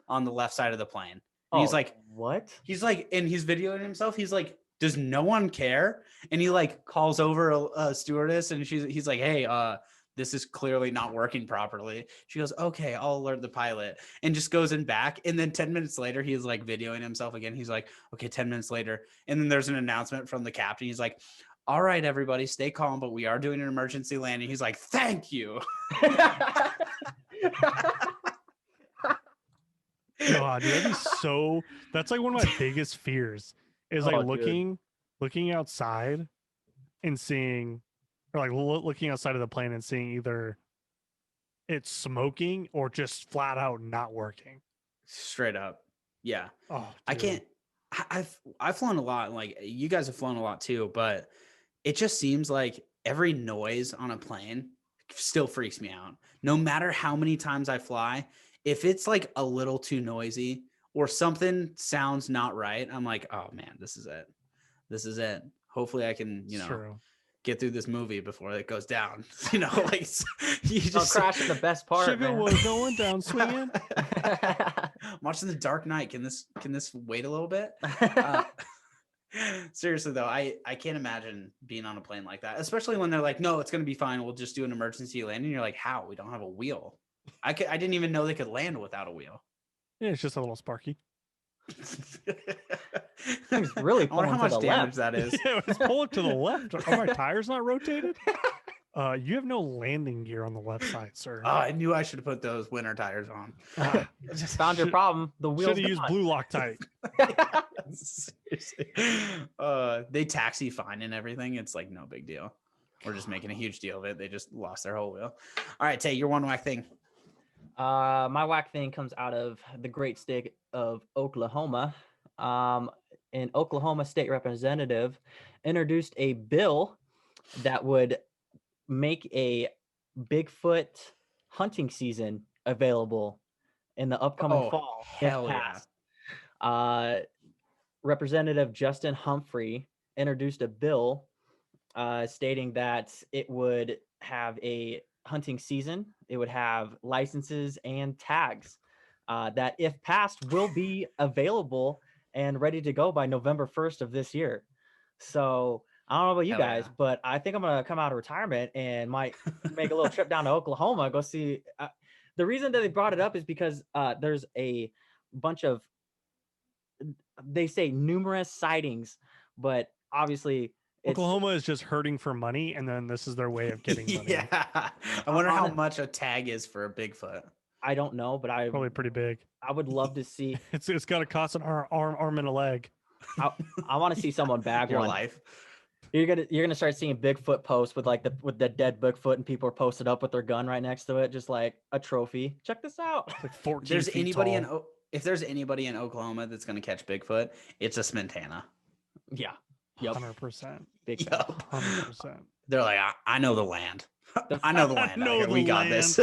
on the left side of the plane. And he's like,
what?
He's like, and he's videoing himself. He's like, does no one care? And he like calls over a stewardess and he's like, hey, this is clearly not working properly. She goes, okay, I'll alert the pilot, and just goes in back. And then 10 minutes later, he's like videoing himself again. He's like, okay, 10 minutes later. And then there's an announcement from the captain. He's like, all right, everybody, stay calm, but we are doing an emergency landing. He's like, thank you.
God, dude, that'd be so. That's like one of my biggest fears is like
Oh, dude.
looking outside and seeing, or like looking outside of the plane and seeing either it's smoking or just flat out not working.
Straight up. Yeah.
Oh,
I
dude.
can't. I've flown a lot. Like you guys have flown a lot too, but it just seems like every noise on a plane still freaks me out. No matter how many times I fly, if it's like a little too noisy or something sounds not right, I'm like, oh man, this is it. This is it. Hopefully I can,
It's true.
get ththrough this movie before it goes down. Like you
Oh,
just
crash is the best part,
Sugar
man.
was going down swinging.
I'm watching The Dark Knight. Can this wait a little bit? Seriously though, I can't imagine being on a plane like that, especially when they're like, no, it's gonna be fine. We'll just do an emergency landing. You're like, how? We don't have a wheel. I didn't even know they could land without a wheel.
Yeah, it's just a little sparky.
Thing's really
I wonder how
pulling to
much
the
damage
left.
that is.
Yeah, it's pulling to the left. Are my tires not rotated? You have no landing gear on the left side, sir.
Oh, I knew I should have put those winter tires on.
Found your problem. The wheels.
Should have used blue Loctite.
Seriously. They taxi fine and everything. It's like no big deal. We're just making a huge deal of it. They just lost their whole wheel. All right, Tay, your one whack thing.
My whack thing comes out of the great state of Oklahoma. An Oklahoma state representative introduced a bill that would make a Bigfoot hunting season available in the upcoming fall.
Hell yeah.
Representative Justin Humphrey introduced a bill stating that it would have a hunting season. It would have licenses and tags that, if passed, will be available and ready to go by November 1st of this year. So I don't know about you
Hell
guys,
yeah.
but I think I'm going to come out of retirement and might make a little trip down to Oklahoma, go see. The reason that they brought it up is because there's a bunch of, they say numerous sightings, but obviously
Oklahoma is just hurting for money, and then this is their way of getting money.
Yeah. I wonder how much a tag is for a Bigfoot.
I don't know, but
Probably pretty big.
I would love to see.
It's got to cost an arm and a leg.
I want to see someone bag
Your
one.
life.
You're gonna start seeing Bigfoot posts with like the dead Bigfoot, and people are posted up with their gun right next to it, just like a trophy. Check this out.
It's like 14
There's
feet
anybody
tall.
if there's anybody in Oklahoma that's gonna catch Bigfoot, it's a Smintana.
Yeah. Yep.
100%.
Big
Yep.
100%.
They're like, I know the land. I know the land.
know
We
the
got this.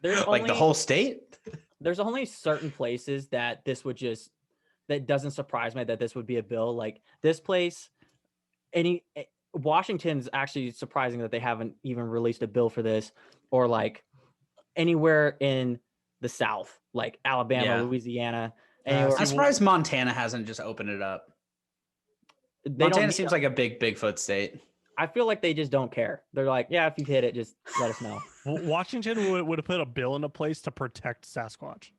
There's
Like
only,
the whole state.
there's only certain places that that doesn't surprise me that this would be a bill. Like this place, Washington's actually surprising that they haven't even released a bill for this, or like anywhere in the South, like Alabama,
Yeah.
Louisiana.
Yeah,
Anywhere.
I'm surprised Montana hasn't just opened it up. Montana seems like a big Bigfoot state.
I feel like they just don't care. They're like, yeah, if you hit it, just let us know.
Washington would have put a bill into place to protect Sasquatch.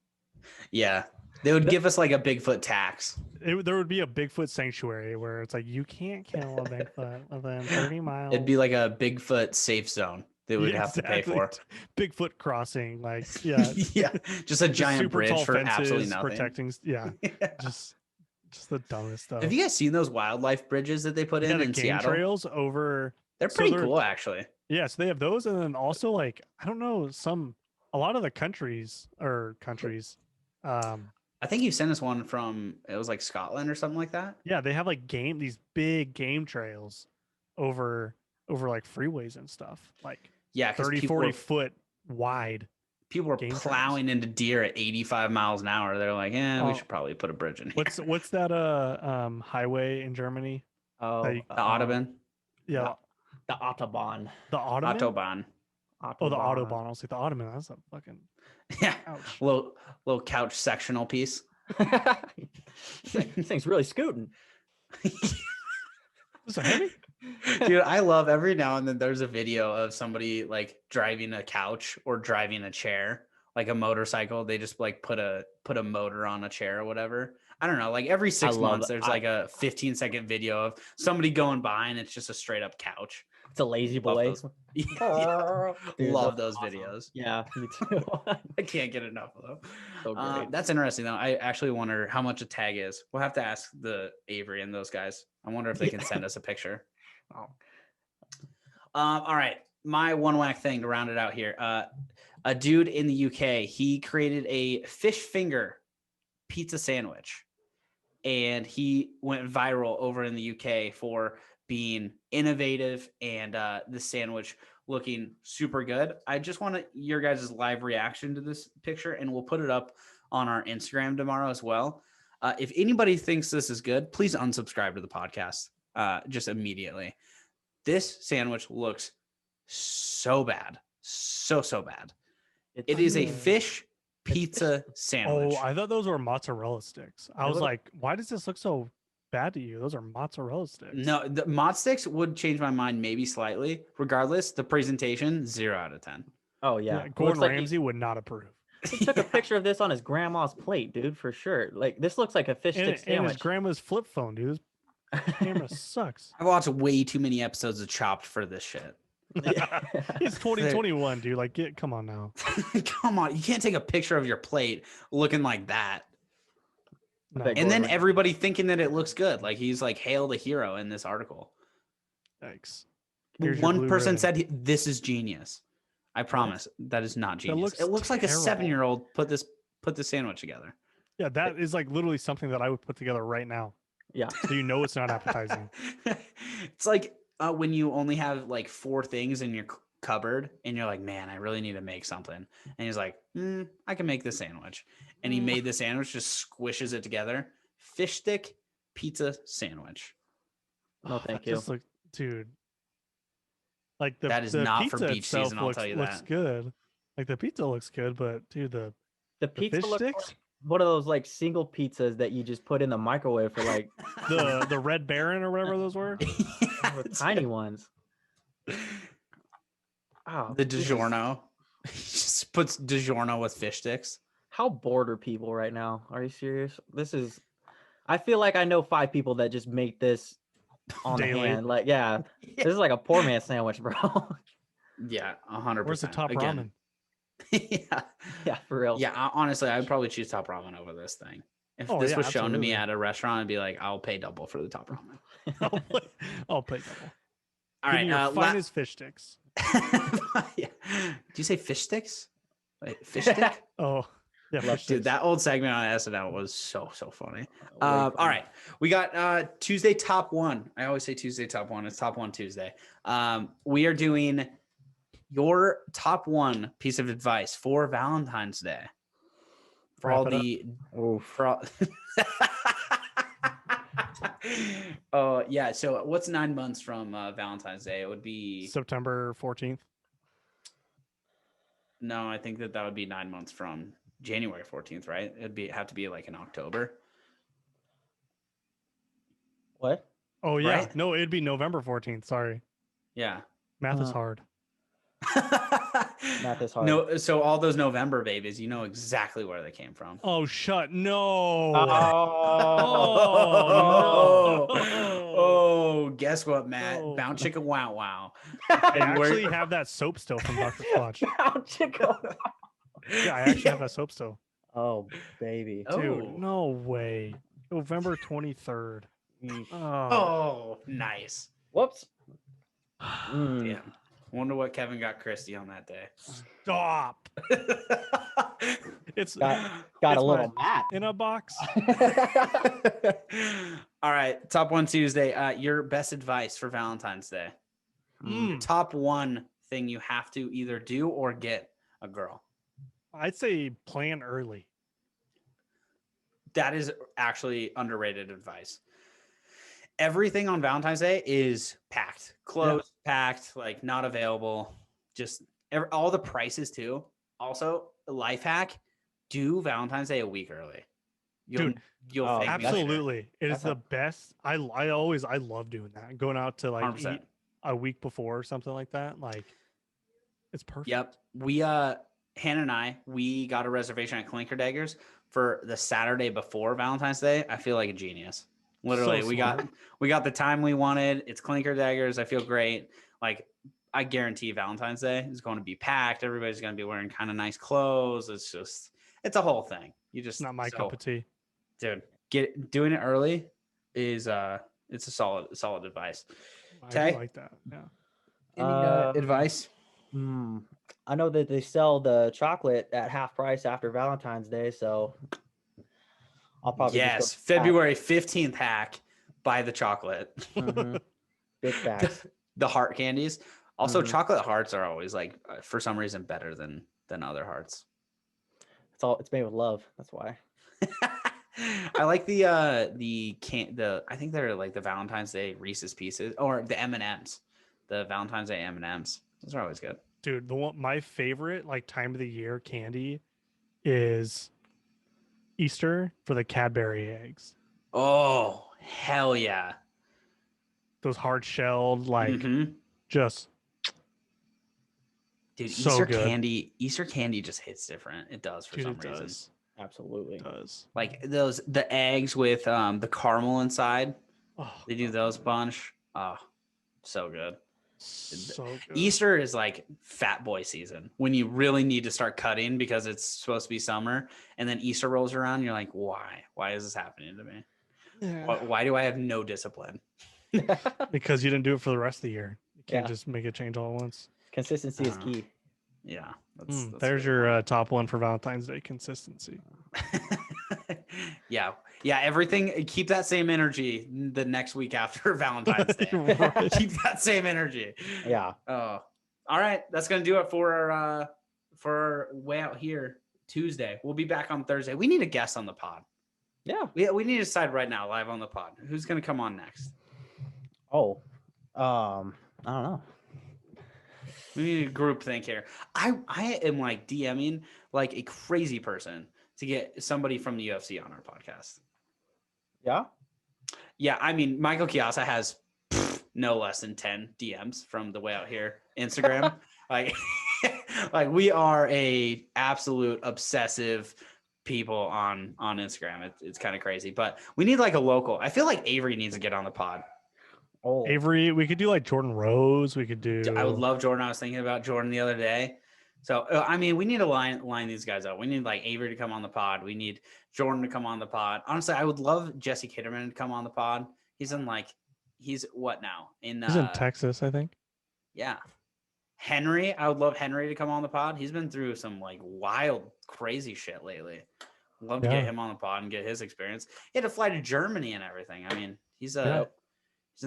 Yeah. They would give us like a Bigfoot tax.
There would be a Bigfoot sanctuary where it's like you can't kill a Bigfoot within 30 miles.
It'd be like a Bigfoot safe zone they would have to pay for.
Bigfoot crossing, like yeah,
Yeah. Just a giant
super
bridge
tall
for
fences
absolutely nothing.
protecting. Yeah, just the dumbest stuff.
Have you guys seen those wildlife bridges that they put in
the game
Seattle?
trails over?
They're pretty cool, actually.
Yeah, so they have those, and then also like I don't know, a lot of the countries.
I think you sent us one from, it was like Scotland or something like that.
Yeah, they have like these big game trails over like freeways and stuff, like
Yeah,
30, 40 foot wide.
People were
game
plowing into deer at 85 miles an hour. They're like, we should probably put a bridge in here.
What's that highway in Germany?
Oh,
The
Autobahn?
Yeah,
the Autobahn.
the Ottoman.
Autobahn.
Oh, the Autobahn. I was like the Ottoman. That's a fucking
Yeah.
ouch.
Little couch sectional piece.
This thing's really scooting.
Is it heavy?
Dude, I love every now and then there's a video of somebody like driving a couch or driving a chair, like a motorcycle. They just like put a motor on a chair or whatever. I don't know, like every 6
love
months,
it.
there's like a 15-second video of somebody going by and it's just a straight up couch.
It's a lazy
Love
boy.
those. Yeah.
Dude,
Love
that's
those
awesome.
videos.
Yeah, me too.
I can't get enough of them.
So great.
That's interesting though. I actually wonder how much a tag is. We'll have to ask the Avery and those guys. I wonder if they can send us a picture.
Oh.
All right. My one whack thing to round it out here. A dude in the UK, he created a fish finger pizza sandwich. And he went viral over in the UK for being innovative and the sandwich looking super good. I just want your guys' live reaction to this picture, and we'll put it up on our Instagram tomorrow as well. If anybody thinks this is good, please unsubscribe to the podcast just immediately. This sandwich looks so bad. So bad. It is a fish pizza sandwich.
Oh, I thought those were mozzarella sticks. I was like, why does this look so bad to you? Those are mozzarella sticks.
No, the mod sticks would change my mind maybe slightly. Regardless, the presentation 0 out of 10.
Oh yeah,
Gordon Ramsay would not approve.
He took a picture of this on his grandma's plate, dude, for sure. Like this looks like a fish stick
And
sandwich.
his grandma's flip phone, dude. This camera sucks.
I've watched way too many episodes of Chopped for this shit.
It's 2021, dude. Like, come on now.
Come on, you can't take a picture of your plate looking like that.
No.
And then everybody thinking that it looks good. Like he's like hailed a hero in this article.
Thanks.
One person said this is genius. I promise that is not genius. It looks like a 7-year-old put this sandwich together.
Yeah, that is like literally something that I would put together right now.
Yeah.
So you know it's not appetizing.
It's like when you only have like 4 things in your cupboard and you're like, man, I really need to make something. And he's like, I can make this sandwich. And he made the sandwich, just squishes it together. Fish stick pizza sandwich.
No, thank you.
Just look, dude. Like
that is
the
not
pizza
for beach season, I'll tell you that.
Looks good. Like the pizza looks good, but dude,
the pizza
fish
looks
sticks?
like one of those like single pizzas that you just put in the microwave for like
the Red Baron or whatever those were.
The tiny ones.
Oh, the DiGiorno. He just puts DiGiorno with fish sticks.
How bored are people right now? Are you serious? I feel like I know 5 people that just make this on
daily.
the hand. Like, yeah, this is like a poor man sandwich, bro.
Yeah, 100%.
Where's the top ramen?
Yeah, for real.
Yeah, honestly, I'd probably choose top ramen over this thing. If this was shown to me at a restaurant, I'd be like, I'll pay double for the top ramen.
I'll pay double.
All right,
finest fish sticks.
Yeah. Do you say fish sticks? Wait, fish stick?
Oh, yeah,
dude,
sticks.
that old segment on SNL was so funny. All right, we got Tuesday top 1. I always say Tuesday top 1. It's top 1 Tuesday. We are doing your top 1 piece of advice for Valentine's Day. For all the oh yeah, so what's 9 months from Valentine's Day? It would be
September 14th.
No, I think that would be 9 months from January 14th, right? Have to be like in October.
What?
Oh yeah,
right?
No, it'd be November 14th. Sorry.
Yeah,
math is hard.
Math is hard.
No, so all those November babies, you know exactly where they came from.
Oh, no.
Oh, guess what, Matt? Bound Chicka Wow Wow.
I actually have that soap still from Dr. Squatch.
Bound Chicka.
Yeah, I actually have that soap still.
Oh, baby.
Dude, no way. November 23rd.
Oh, nice.
Whoops.
Damn. Wonder what Kevin got Christy on that day.
Stop. It's
got a little mat
in a box.
All right, top 1 Tuesday. Your best advice for Valentine's Day. Top 1 thing you have to either do or get a girl.
I'd say plan early.
That is actually underrated advice. Everything on Valentine's Day is packed, closed, packed, like not available. Just all the prices too. Also, life hack: do Valentine's Day a week early. You'll thank
absolutely.
Me later.
It is the best. I love doing that. Going out to like
100%.
eat a week before or something like that. Like, it's perfect.
Yep. We Hannah and I, we got a reservation at Linktr.ee for the Saturday before Valentine's Day, I feel like a genius. Literally,
So
we got the time we wanted. It's clinker daggers. I feel great. Like, I guarantee Valentine's Day is going to be packed. Everybody's going to be wearing kind of nice clothes. It's a whole thing. You just
Not my cup of tea.
Dude, doing it early is it's a solid advice.
I
Tay?
do like that. Yeah.
Any advice?
I know that they sell the chocolate at half price after Valentine's Day, so I'll probably
Yes,
just go
February 15th hack. Buy the chocolate.
Big facts.
The heart candies. Also,
Mhm.
chocolate hearts are always like for some reason better than other hearts.
It's made with love. That's why.
I like the I think they're like the Valentine's Day Reese's Pieces or the M&Ms. The Valentine's Day M&Ms. Those are always good.
Dude, my favorite like time of the year candy is Easter for the Cadbury eggs.
Oh, hell yeah.
Those hard shelled, like just
dude,
so
Easter candy just hits different. It does for some reason.
Absolutely.
It does.
Like the eggs with the caramel inside.
Oh,
They do those bunch. Oh, so good.
So good.
Easter is like fat boy season when you really need to start cutting because it's supposed to be summer, and then Easter rolls around. You're like, why? Why is this happening to me?
Yeah.
Why do I have no discipline?
Because you didn't do it for the rest of the year. You can't just make a change all at once.
Consistency is key.
Yeah.
There's your top one for Valentine's Day: consistency.
Yeah. Everything. Keep that same energy the next week after Valentine's Day.
Right.
Keep that same energy.
Yeah.
Oh, all right. That's gonna do it for our Way Out Here Tuesday. We'll be back on Thursday. We need a guest on the pod.
Yeah.
We need to decide right now, live on the pod, who's gonna come on next.
Oh, I don't know.
We need a group think here. I am like DMing like a crazy person to get somebody from the UFC on our podcast.
Yeah.
Yeah, I mean, Michael Chiasa has no less than 10 DMs from the Way Out Here Instagram. like we are a absolute obsessive people on Instagram. It's kind of crazy, but we need like a local. I feel like Avery needs to get on the pod.
Oh,
Avery, we could do like Jordan Rose. We could do.
I would love Jordan. I was thinking about Jordan the other day. So, I mean, we need to line these guys up. We need like Avery to come on the pod. We need Jordan to come on the pod. Honestly, I would love Jesse Kitterman to come on the pod. He's what now?
He's in Texas, I think.
Yeah. Henry, I would love Henry to come on the pod. He's been through some like wild, crazy shit lately. Love to get him on the pod and get his experience. He had to fly to Germany and everything. I mean, he's in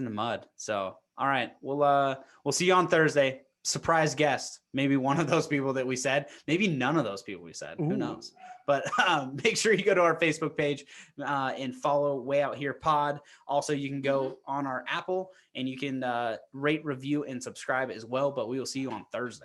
the mud. So, all right, we'll see you on Thursday. Surprise guest, maybe one of those people that we said, maybe none of those people we said. Who knows? But make sure you go to our Facebook page and follow Way Out Here Pod. Also, you can go on our Apple and you can rate, review, and subscribe as well. But we will see you on Thursday.